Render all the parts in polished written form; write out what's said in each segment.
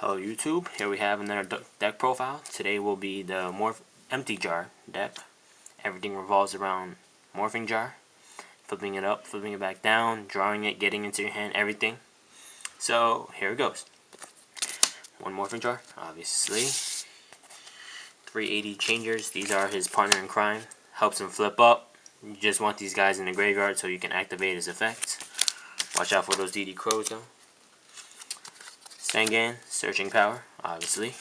Hello YouTube, here we have another deck profile. Today will be the empty jar deck. Everything revolves around morphing jar. Flipping it up, flipping it back down, drawing it, getting into your hand, everything. So here it goes. One morphing jar, obviously. 380 changers, these are his partner in crime. Helps him flip up. You just want these guys in the graveyard so you can activate his effect. Watch out for those DD crows though. Stangan, searching power, obviously.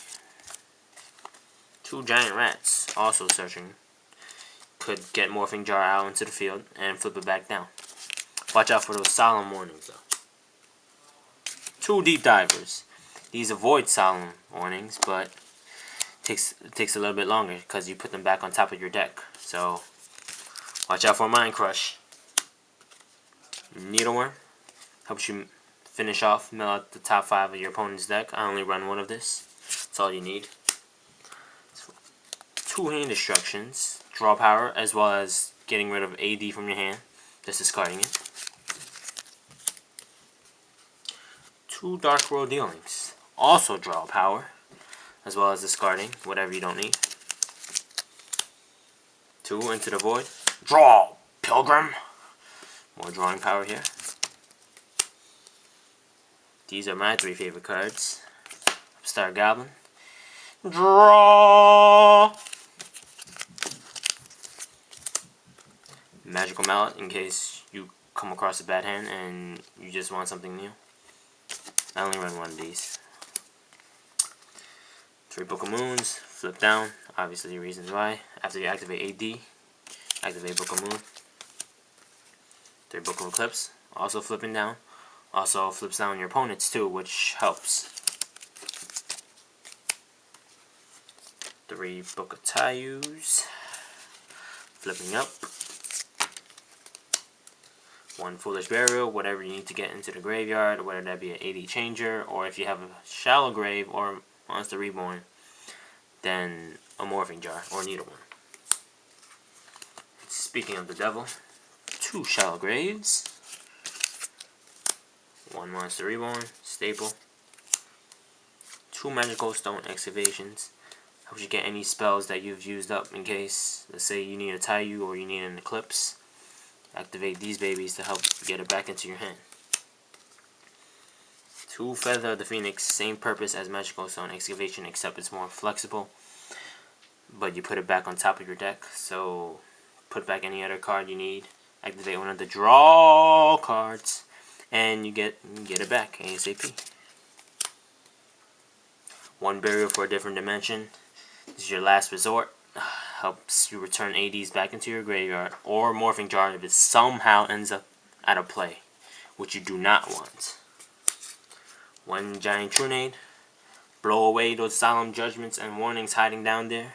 Two giant rats, also searching. Could get morphing jar out into the field and flip it back down. Watch out for those solemn warnings though. Two deep divers. These avoid solemn warnings, but it takes a little bit longer because you put them back on top of your deck. So watch out for Mind Crush. Needleworm helps you finish off, mill out the top 5 of your opponent's deck. I only run one of this. That's all you need. Two hand destructions, draw power, as well as getting rid of AD from your hand, just discarding it. Two dark road dealings, also draw power, as well as discarding whatever you don't need. Two into the void, draw Pilgrim. More drawing power here. These are my 3 favorite cards. Star Goblin. Draw! Magical Mallet in case you come across a bad hand and you just want something new. I only run one of these. 3 Book of Moons. Flip down. Obviously reasons why. After you activate AD, activate Book of Moon. 3 Book of Eclipse. Also flipping down. Also flips down your opponents too, which helps. 3 Book of Tayus. Flipping up. 1 Foolish Burial, whatever you need to get into the graveyard, whether that be an 80 changer, or if you have a Shallow Grave or Monster Reborn, then a Morphing Jar or Needleworm. Speaking of the devil, 2 Shallow Graves. 1 Monster Reborn, staple. 2 Magical Stone Excavations. Helps you get any spells that you've used up in case, let's say you need a Tayu or you need an Eclipse. Activate these babies to help get it back into your hand. 2 Feather of the Phoenix, same purpose as Magical Stone Excavation except it's more flexible. But you put it back on top of your deck, so put back any other card you need. Activate one of the draw cards. And you get it back ASAP. 1 Burial for a different dimension. This is your last resort. Helps you return ADs back into your graveyard or Morphing Jar if it somehow ends up out of play, which you do not want. 1 Giant Trunade. Blow away those solemn judgments and warnings hiding down there,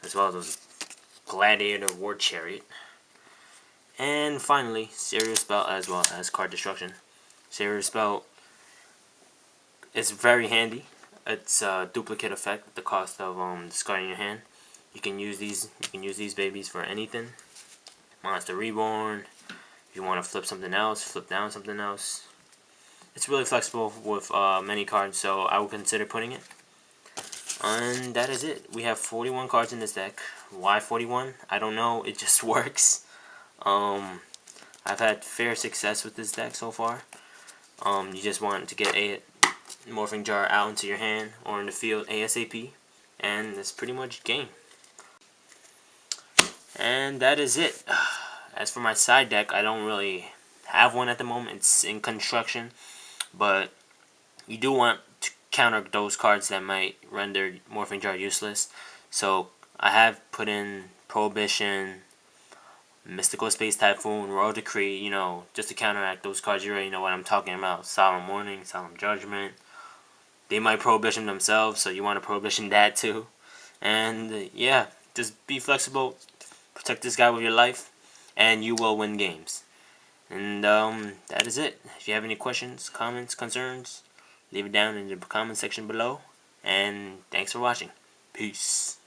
as well as those Gladiator War Chariot. And finally, Serious Spell as well as card destruction. Serious Spell is very handy. It's a duplicate effect at the cost of discarding your hand. You can use these babies for anything. Monster Reborn. If you want to flip something else, flip down something else. It's really flexible with many cards, so I would consider putting it. And that is it. We have 41 cards in this deck. Why 41? I don't know. It just works. I've had fair success with this deck so far. You just want to get a Morphing Jar out into your hand or in the field ASAP, and that's pretty much game. And that is it. As for my side deck, I don't really have one at the moment. It's in construction, but you do want to counter those cards that might render Morphing Jar useless. So I have put in Prohibition, Mystical Space Typhoon, Royal Decree, you know, just to counteract those cards. You already know what I'm talking about. Solemn Warning, Solemn Judgment. They might Prohibition themselves, so you want to Prohibition that too. And yeah, just be flexible. Protect this guy with your life, and you will win games. And that is it. If you have any questions, comments, concerns, leave it down in the comment section below. And thanks for watching. Peace.